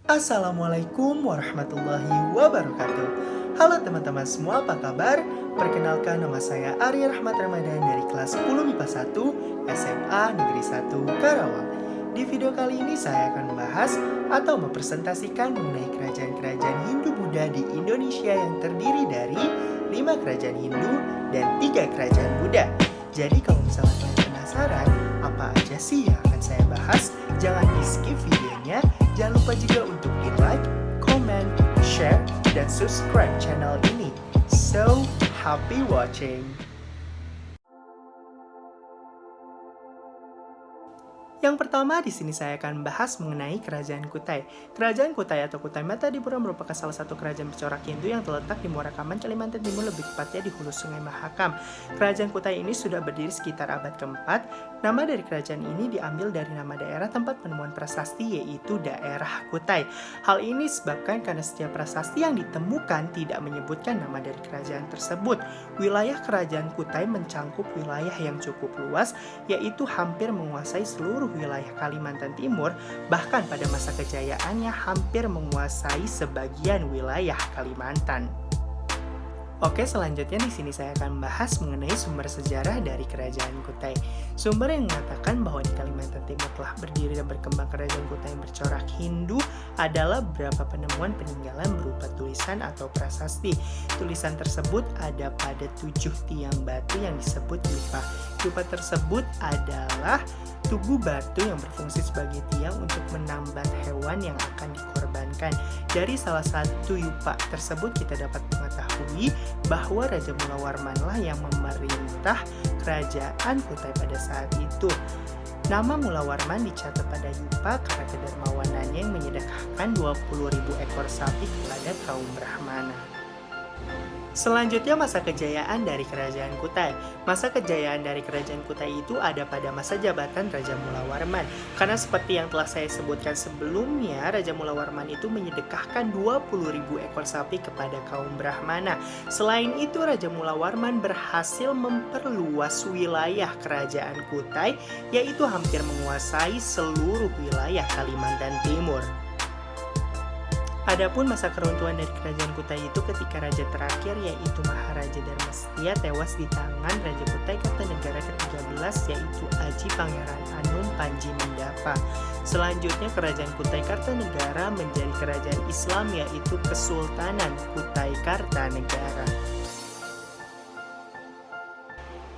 Assalamualaikum warahmatullahi wabarakatuh. Halo teman-teman semua, apa kabar? Perkenalkan, nama saya Arya Rahmat Ramadan dari kelas 10 MIPA 1 SMA Negeri 1 Karawang. Di video kali ini saya akan membahas atau mempresentasikan mengenai kerajaan-kerajaan Hindu-Buddha di Indonesia yang terdiri dari 5 kerajaan Hindu dan 3 kerajaan Buddha. Jadi kalau misalnya kalian penasaran apa aja sih yang akan saya bahas, jangan di skip videonya. Jangan lupa juga untuk di like, comment, share, dan subscribe channel ini. So, happy watching! Yang pertama di sini saya akan bahas mengenai Kerajaan Kutai. Kerajaan Kutai atau Kutai Matadipura merupakan salah satu kerajaan bercorak Hindu yang terletak di Muara Kaman, Kalimantan Timur, lebih tepatnya di hulu Sungai Mahakam. Kerajaan Kutai ini sudah berdiri sekitar abad ke-4. Nama dari kerajaan ini diambil dari nama daerah tempat penemuan prasasti, yaitu daerah Kutai. Hal ini disebabkan karena setiap prasasti yang ditemukan tidak menyebutkan nama dari kerajaan tersebut. Wilayah Kerajaan Kutai mencangkup wilayah yang cukup luas, yaitu hampir menguasai seluruh wilayah Kalimantan Timur, bahkan pada masa kejayaannya hampir menguasai sebagian wilayah Kalimantan. Oke, selanjutnya di sini saya akan membahas mengenai sumber sejarah dari Kerajaan Kutai. Sumber yang mengatakan bahwa di Kalimantan Timur telah berdiri dan berkembang Kerajaan Kutai yang bercorak Hindu adalah beberapa penemuan peninggalan berupa tulisan atau prasasti. Tulisan tersebut ada pada 7 tiang batu yang disebut yupa. Yupa tersebut adalah tugu batu yang berfungsi sebagai tiang untuk menambat hewan yang akan dikorbankan. Dari salah satu yupa tersebut kita dapat mengetahui bahwa Raja Mulawarmanlah yang memerintah Kerajaan Kutai pada saat itu. Nama Mulawarman dicatat pada yupa karena kedermawanannya yang menyedekahkan 20.000 ekor sapi kepada kaum Brahmana. Selanjutnya masa kejayaan dari Kerajaan Kutai. Masa kejayaan dari Kerajaan Kutai itu ada pada masa jabatan Raja Mulawarman. Karena seperti yang telah saya sebutkan sebelumnya, Raja Mulawarman itu menyedekahkan 20.000 ekor sapi kepada kaum Brahmana. Selain itu, Raja Mulawarman berhasil memperluas wilayah Kerajaan Kutai, yaitu hampir menguasai seluruh wilayah Kalimantan Timur. Adapun masa keruntuhan dari Kerajaan Kutai itu ketika raja terakhir, yaitu Maharaja Dharmasetiya, tewas di tangan Raja Kutai Kartanegara ke-13, yaitu Aji Pangeran Anum Panji Mendapa. Selanjutnya Kerajaan Kutai Kartanegara menjadi kerajaan Islam, yaitu Kesultanan Kutai Kartanegara.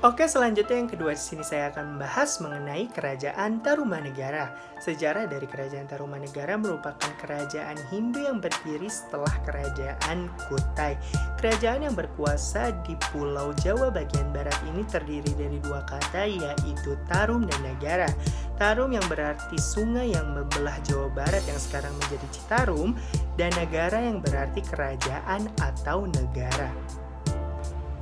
Oke, selanjutnya yang kedua di sini saya akan membahas mengenai Kerajaan Tarumanegara. Sejarah dari Kerajaan Tarumanegara merupakan kerajaan Hindu yang berdiri setelah Kerajaan Kutai. Kerajaan yang berkuasa di Pulau Jawa bagian barat ini terdiri dari dua kata, yaitu Tarum dan Negara. Tarum yang berarti sungai yang membelah Jawa Barat yang sekarang menjadi Citarum, dan Negara yang berarti kerajaan atau negara.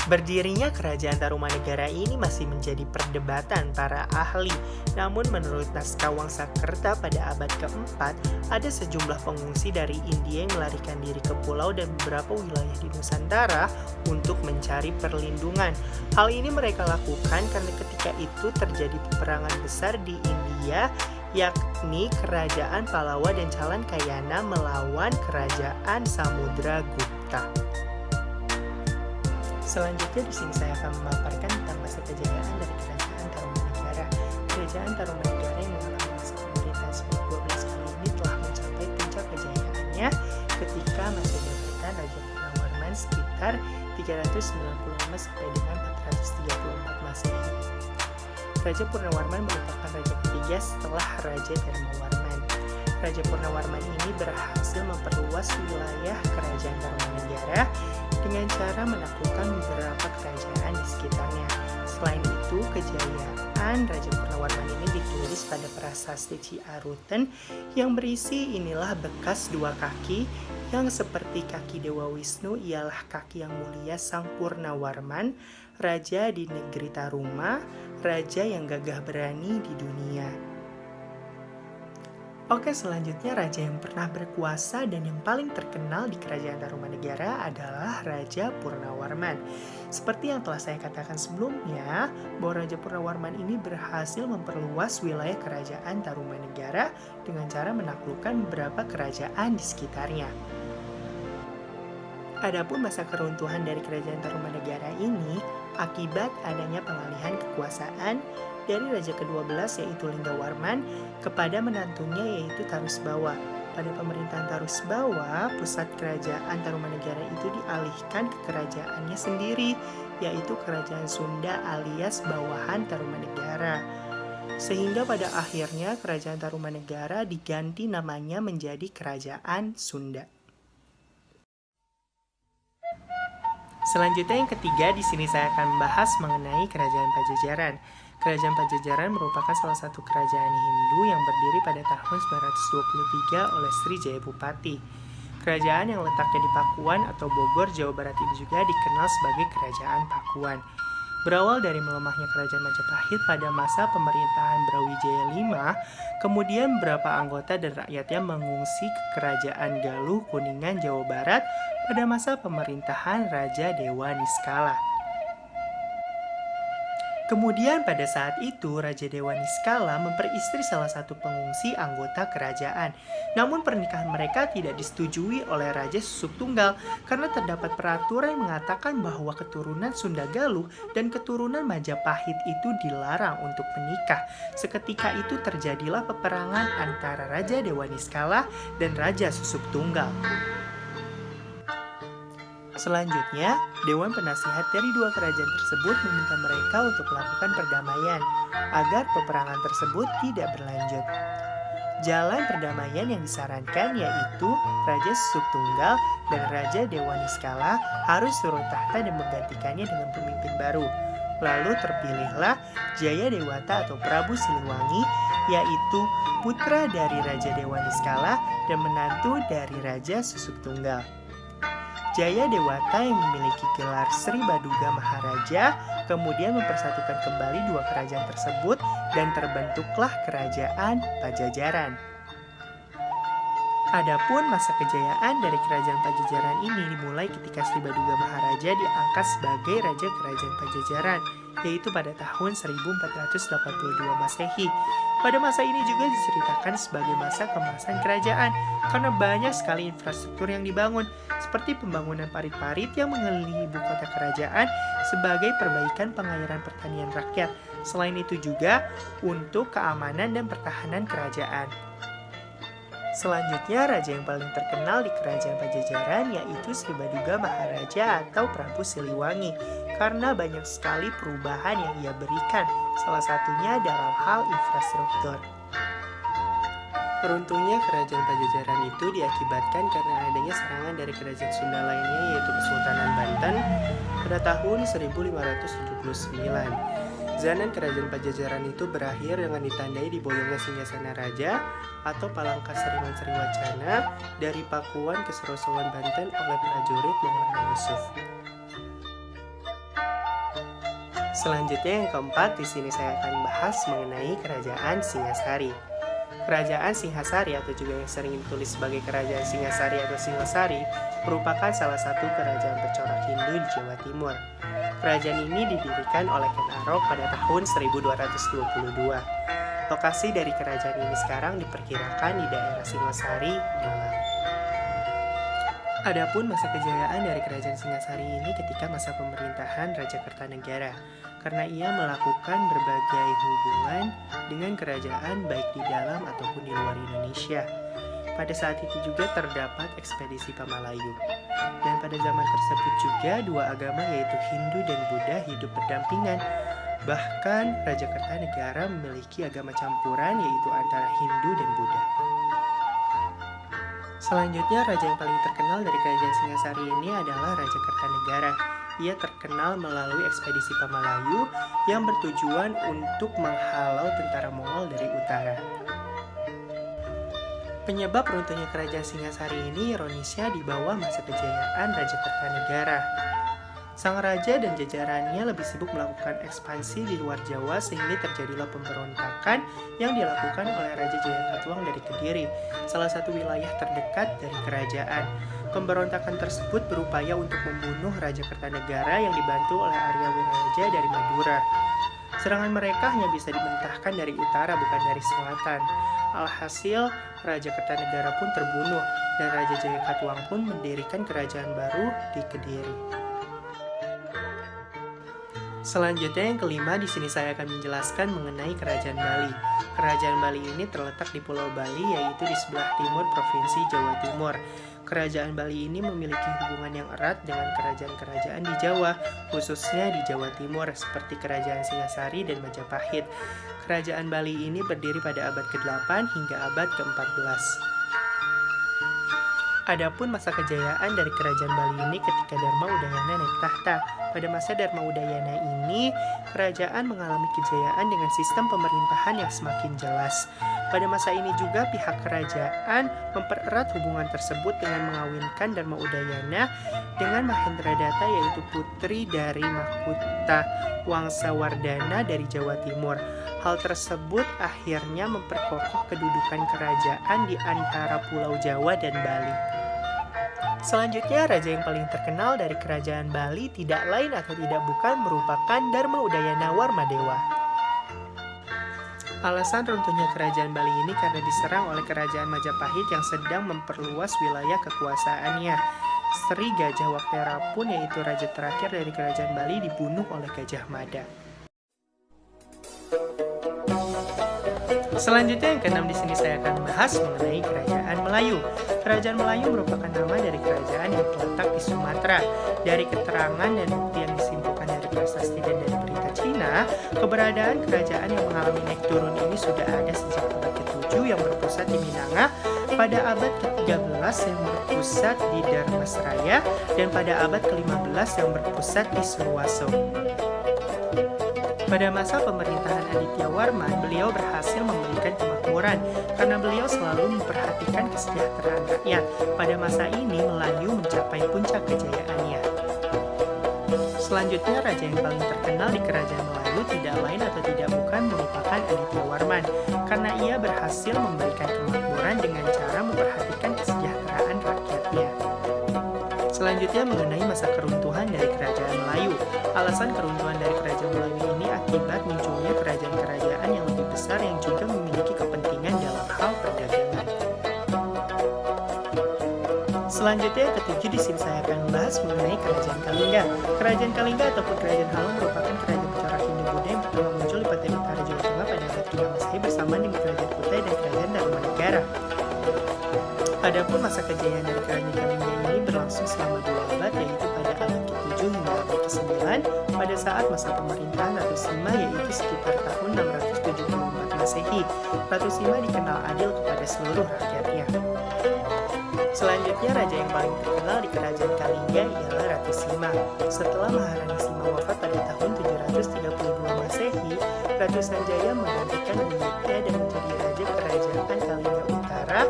Berdirinya Kerajaan Tarumanegara ini masih menjadi perdebatan para ahli. Namun menurut naskah Wangsakerta pada abad ke-4, ada sejumlah pengungsi dari India yang melarikan diri ke pulau dan beberapa wilayah di Nusantara untuk mencari perlindungan. Hal ini mereka lakukan karena ketika itu terjadi peperangan besar di India, yakni Kerajaan Pallava dan Calankayana melawan Kerajaan Samudra-Gupta. Selanjutnya di sini saya akan memaparkan tentang masa kejayaan dari Kerajaan Tarumanegara. Kerajaan Tarumanegara yang mengalami masa pemerintahan sebanyak 12 kali ini telah mencapai puncak kejayaannya ketika masa jabatan Raja Purnawarman sekitar 395 sampai dengan 434 Masehi. Raja Purnawarman merupakan raja ketiga setelah Raja Dharmawarman. Raja Purnawarman ini berhasil memperluas wilayah Kerajaan Tarumanegara dengan cara menaklukkan beberapa kerajaan di sekitarnya. Selain itu, kejayaan Raja Purnawarman ini ditulis pada prasasti Ciaruten yang berisi inilah bekas dua kaki yang seperti kaki Dewa Wisnu, ialah kaki yang mulia Sang Purnawarman, raja di negeri Taruma, raja yang gagah berani di dunia. Oke, selanjutnya raja yang pernah berkuasa dan yang paling terkenal di Kerajaan Tarumanegara adalah Raja Purnawarman. Seperti yang telah saya katakan sebelumnya, bahwa Raja Purnawarman ini berhasil memperluas wilayah Kerajaan Tarumanegara dengan cara menaklukkan beberapa kerajaan di sekitarnya. Adapun masa keruntuhan dari Kerajaan Tarumanegara ini akibat adanya pengalihan kekuasaan dari Raja ke-12 yaitu Linggawarman kepada menantunya yaitu Tarusbawa. Pada pemerintahan Tarusbawa, pusat kerajaan Tarumanegara itu dialihkan ke kerajaannya sendiri, yaitu Kerajaan Sunda alias bawahan Tarumanegara. Sehingga pada akhirnya Kerajaan Tarumanegara diganti namanya menjadi Kerajaan Sunda. Selanjutnya yang ketiga, di sini saya akan membahas mengenai Kerajaan Pajajaran. Kerajaan Pajajaran merupakan salah satu kerajaan Hindu yang berdiri pada tahun 923 oleh Sri Jayabupati. Kerajaan yang letaknya di Pakuan atau Bogor, Jawa Barat ini juga dikenal sebagai Kerajaan Pakuan. Berawal dari melemahnya Kerajaan Majapahit pada masa pemerintahan Brawijaya V, kemudian beberapa anggota dan rakyatnya mengungsi ke Kerajaan Galuh, Kuningan, Jawa Barat pada masa pemerintahan Raja Dewa Niskala. Kemudian pada saat itu Raja Dewa Niskala memperistri salah satu pengungsi anggota kerajaan. Namun pernikahan mereka tidak disetujui oleh Raja Susuk Tunggal karena terdapat peraturan yang mengatakan bahwa keturunan Sunda Galuh dan keturunan Majapahit itu dilarang untuk menikah. Seketika itu terjadilah peperangan antara Raja Dewa Niskala dan Raja Susuk Tunggal. Selanjutnya, Dewan Penasihat dari dua kerajaan tersebut meminta mereka untuk melakukan perdamaian agar peperangan tersebut tidak berlanjut. Jalan perdamaian yang disarankan yaitu Raja Susuk Tunggal dan Raja Dewa Niskala harus turun tahta dan menggantikannya dengan pemimpin baru. Lalu terpilihlah Jaya Dewata atau Prabu Siliwangi, yaitu putra dari Raja Dewa Niskala dan menantu dari Raja Susuk Tunggal. Jaya Dewata yang memiliki gelar Sri Baduga Maharaja kemudian mempersatukan kembali dua kerajaan tersebut dan terbentuklah Kerajaan Pajajaran. Adapun masa kejayaan dari Kerajaan Pajajaran ini dimulai ketika Sri Baduga Maharaja diangkat sebagai Raja Kerajaan Pajajaran, yaitu pada tahun 1482 Masehi. Pada masa ini juga diceritakan sebagai masa keemasan kerajaan karena banyak sekali infrastruktur yang dibangun, seperti pembangunan parit-parit yang mengelilingi ibu kota kerajaan sebagai perbaikan pengairan pertanian rakyat. Selain itu juga untuk keamanan dan pertahanan kerajaan. Selanjutnya, raja yang paling terkenal di Kerajaan Pajajaran yaitu Sri Baduga Maharaja atau Prabu Siliwangi karena banyak sekali perubahan yang ia berikan, salah satunya dalam hal infrastruktur. Runtuhnya Kerajaan Pajajaran itu diakibatkan karena adanya serangan dari kerajaan Sunda lainnya yaitu Kesultanan Banten pada tahun 1579. Zaman Kerajaan Pajajaran itu berakhir dengan ditandai diboyongnya singgasana raja atau Palangka Seriman Sriwacana dari Pakuan ke Serosowan Banten oleh prajurit Maulana Yusuf. Selanjutnya yang keempat, di sini saya akan bahas mengenai Kerajaan Singasari. Kerajaan Singhasari atau juga yang sering ditulis sebagai Kerajaan Singasari atau Singosari merupakan salah satu kerajaan bercorak Hindu di Jawa Timur. Kerajaan ini didirikan oleh Ken Arok pada tahun 1222. Lokasi dari kerajaan ini sekarang diperkirakan di daerah Singosari, Malang. Adapun masa kejayaan dari Kerajaan Singasari ini ketika masa pemerintahan Raja Kertanegara, karena ia melakukan berbagai hubungan dengan kerajaan baik di dalam ataupun di luar Indonesia. Pada saat itu juga terdapat ekspedisi Pamalayu. Dan pada zaman tersebut juga dua agama yaitu Hindu dan Buddha hidup berdampingan. Bahkan Raja Kertanegara memiliki agama campuran yaitu antara Hindu dan Buddha. Selanjutnya, raja yang paling terkenal dari Kerajaan Singasari ini adalah Raja Kertanegara. Ia terkenal melalui ekspedisi Pamalayu yang bertujuan untuk menghalau tentara Mongol dari utara. Penyebab runtuhnya Kerajaan Singasari ini ironisnya di bawah masa kejayaan Raja Kertanegara. Sang raja dan jajarannya lebih sibuk melakukan ekspansi di luar Jawa sehingga terjadilah pemberontakan yang dilakukan oleh Raja Jayakatwang dari Kediri, salah satu wilayah terdekat dari kerajaan. Pemberontakan tersebut berupaya untuk membunuh Raja Kertanegara yang dibantu oleh Arya Wiraja dari Madura. Serangan mereka hanya bisa dibentahkan dari utara bukan dari selatan. Alhasil, Raja Kertanegara pun terbunuh dan Raja Jayakatwang pun mendirikan kerajaan baru di Kediri. Selanjutnya yang kelima, di sini saya akan menjelaskan mengenai Kerajaan Bali. Kerajaan Bali ini terletak di Pulau Bali, yaitu di sebelah timur Provinsi Jawa Timur. Kerajaan Bali ini memiliki hubungan yang erat dengan kerajaan-kerajaan di Jawa, khususnya di Jawa Timur, seperti Kerajaan Singasari dan Majapahit. Kerajaan Bali ini berdiri pada abad ke-8 hingga abad ke-14. Adapun masa kejayaan dari Kerajaan Bali ini ketika Dharma Udayana naik tahta. Pada masa Dharma Udayana ini, kerajaan mengalami kejayaan dengan sistem pemerintahan yang semakin jelas. Pada masa ini juga pihak kerajaan mempererat hubungan tersebut dengan mengawinkan Dharma Udayana dengan Mahendradatta, yaitu putri dari Mahkota Wangsawardhana dari Jawa Timur. Hal tersebut akhirnya memperkokoh kedudukan kerajaan di antara Pulau Jawa dan Bali. Selanjutnya, raja yang paling terkenal dari kerajaan Bali tidak lain atau tidak bukan merupakan Dharma Udayana Warmadewa. Alasan runtuhnya kerajaan Bali ini karena diserang oleh kerajaan Majapahit yang sedang memperluas wilayah kekuasaannya. Sri Gajah Waktera pun, yaitu raja terakhir dari kerajaan Bali, dibunuh oleh Gajah Mada. Selanjutnya yang keenam, di sini saya akan membahas mengenai Kerajaan Melayu. Kerajaan Melayu merupakan nama dari kerajaan yang terletak di Sumatera. Dari keterangan dan bukti yang disimpulkan dari prasasti dan dari berita Cina, keberadaan kerajaan yang mengalami naik turun ini sudah ada sejak abad ke-7 yang berpusat di Minanga, pada abad ke-13 yang berpusat di Dharmasraya, dan pada abad ke-15 yang berpusat di Seruwaso. Pada masa pemerintahan Aditya Warman, beliau berhasil memberikan kemakmuran karena beliau selalu memperhatikan kesejahteraan rakyat. Pada masa ini, Melayu mencapai puncak kejayaannya. Selanjutnya, raja yang paling terkenal di kerajaan Melayu tidak lain atau tidak bukan merupakan Aditya Warman, karena ia berhasil memberikan kemakmuran dengan cara memperhatikan kesejahteraan rakyatnya. Selanjutnya mengenai masa keruntuhan dari kerajaan Melayu. Alasan keruntuhan dari kerajaan Melayu ini akibat munculnya kerajaan-kerajaan yang lebih besar yang juga memiliki kepentingan dalam hal perdagangan. Selanjutnya yang ketujuh, di sini saya akan membahas mengenai Kerajaan Kalingga. Kerajaan Kalingga ataupun Kerajaan Halong merupakan kerajaan corak Hindu-Buddha yang pertama muncul di Pantai Utara Jawa Tengah pada abad ke-5 Masehi bersamaan dengan Kerajaan Kutai dan Kerajaan Dharmanegara. Adapun masa kejayaan dari Kerajaan Kalingga ini berlangsung selama 2 abad, yaitu pada abad ke-7 hingga abad ke-9 pada saat masa pemerintahan Ratu Sima, yaitu sekitar tahun 674 Masehi. Ratu Sima dikenal adil kepada seluruh rakyatnya. Selanjutnya, raja yang paling terkenal di Kerajaan Kalingga ialah Ratu Sima. Setelah Maharani Sima wafat pada tahun 732 Masehi, Ratu Sanjaya menggantikan buyutnya dan menjadi raja Kerajaan Kalingga Utara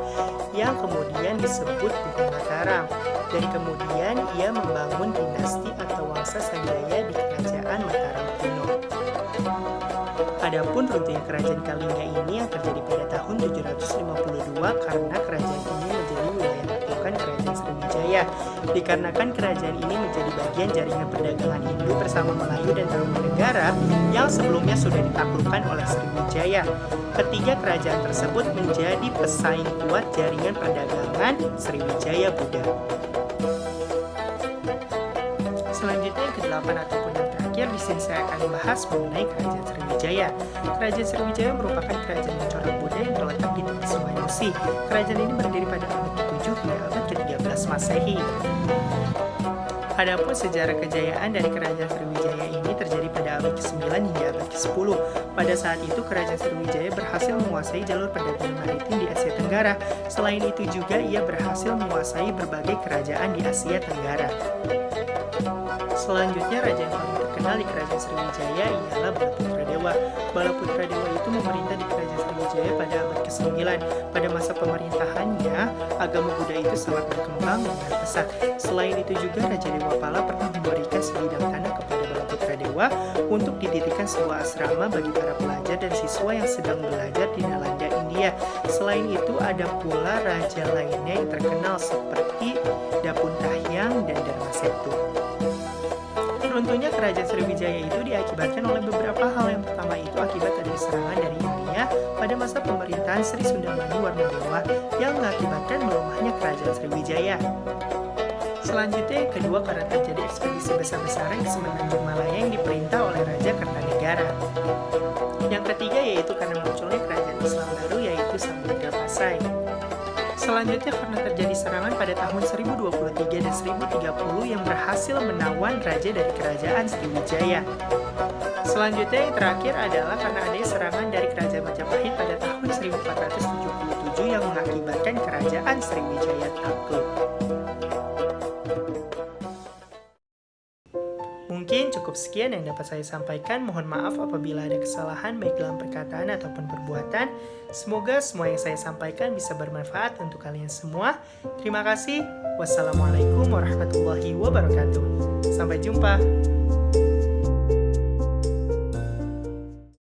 yang kemudian disebut Buku Mataram. Dan kemudian ia membangun dinasti atau Wangsa Sanjaya di Kerajaan Mataram kuno. Adapun runtuhnya Kerajaan Kalingga ini yang terjadi pada tahun 752 karena kerajaan ini menjadi wilayah taklukan Kerajaan Sriwijaya. Dikarenakan kerajaan ini menjadi bagian jaringan perdagangan Hindu bersama Melayu dan Tarumanegara yang sebelumnya sudah ditaklukkan oleh Sriwijaya. Ketiga kerajaan tersebut menjadi pesaing kuat jaringan perdagangan Sriwijaya Buddha. Selanjutnya yang ke-8 ataupun yang terakhir, di sini saya akan membahas mengenai Kerajaan Sriwijaya. Kerajaan Sriwijaya merupakan kerajaan yang corak Buddha yang terletak di tepi Sungai Musi. Kerajaan ini berdiri pada abad ke-7 hingga abad ke-13 Masehi. Adapun sejarah kejayaan dari Kerajaan Sriwijaya ini terjadi pada abad ke-9 hingga abad ke-10. Pada saat itu, Kerajaan Sriwijaya berhasil menguasai jalur perdagangan maritim di Asia Tenggara. Selain itu juga, ia berhasil menguasai berbagai kerajaan di Asia Tenggara. Selanjutnya, raja yang paling terkenal di Kerajaan Sriwijaya ialah Balaputradewa. Balaputradewa itu memerintah di Kerajaan Sriwijaya pada abad ke-9. Pada masa pemerintahannya, agama Buddha itu sangat berkembang dengan pesat. Selain itu juga Raja Dewapala pernah memberikan sebidang tanah kepada Balaputra Dewa untuk didirikan sebuah asrama bagi para pelajar dan siswa yang sedang belajar di Nalanda, India. Selain itu ada pula raja lainnya yang terkenal seperti Dapun Tahyang dan Darmasetu. Runtuhnya kerajaan Sriwijaya itu diakibatkan oleh beberapa hal. Yang pertama itu akibat adanya serangan dari India pada masa pemerintahan Sri Sundamani Warmadewa yang mengakibatkan melemahnya kerajaan Sriwijaya. Selanjutnya yang kedua karena terjadi ekspedisi besar-besaran ke Semenanjung Malaya yang diperintah oleh Raja Kertanegara. Yang ketiga yaitu karena munculnya kerajaan Islam baru yaitu Samudra Pasai. Selanjutnya karena terjadi serangan pada tahun 1023 dan 1030 yang berhasil menawan raja dari kerajaan Sriwijaya. Selanjutnya yang terakhir adalah karena adanya serangan dari kerajaan Majapahit pada tahun 1477 yang mengakibatkan kerajaan Sriwijaya takluk. Mungkin cukup sekian yang dapat saya sampaikan. Mohon maaf apabila ada kesalahan baik dalam perkataan ataupun perbuatan. Semoga semua yang saya sampaikan bisa bermanfaat untuk kalian semua. Terima kasih. Wassalamualaikum warahmatullahi wabarakatuh. Sampai jumpa.